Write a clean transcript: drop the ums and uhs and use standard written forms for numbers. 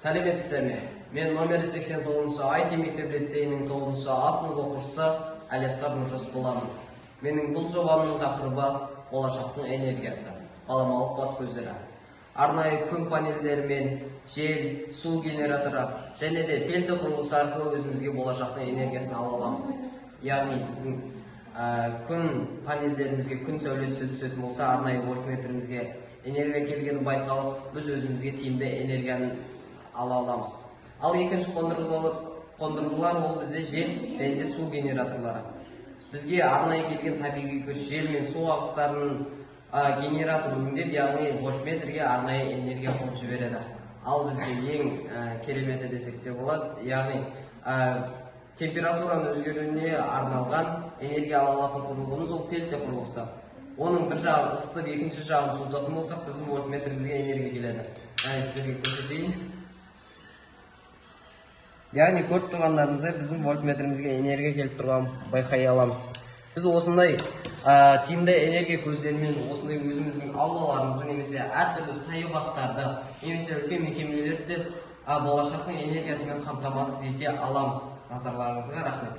Сәлеметсіздер. Мен номер 89-шы IT мектеп лицейінің 9-шы А сынып оқушысы Әлиасқар Нұржас боламын. Менің бұл жобамның тақырыбы болашақтың энергиясы, баламалы қуат көздері. Арнайы күн панельдері мен жел, су генераторы және де пелте құрылғысы арқылы өзімізге болашақтың энергиясын ала аламыз. Яғни біздің күн панельдерімізге күн сәулесі түсетін болса, арнайы вольтметрімізге энергия келгені байқалып, біз өзімізге тиімді энергияны ала аламыз. Ал екінші қондырғылар ол бізде жел және су генераторлары. Бізге арнайы келген табиғи күш жел мен су ағыстарының генератор өңдеп, яғни вольтметрге арнайы энергия қосып жібереді. Ал бізде ең кереметі десек те болады, яғни температураның өзгеруіне арналған энергия ала алатын құрылғымыз ол пельте құрылғысы. Оның бір жағын ысытып, екінші жағын суытатын болсақ, біздің вольтметрімізге энергия келеді. Сіздерге көрсетейін. Яғни көріп тұрғандарыңыздай біздің вольтметрімізге энергия келіп тұрған байқай аламыз. Біз осындай тиімді энергия көздерімен осындай өзіміздің аулаларымызды немесе әртүрлі саябақтарды немесе үлкен мекемелерді болашақтың энергиясымен қамтамасыз ете аламыз. Назарларыңызға рахмет.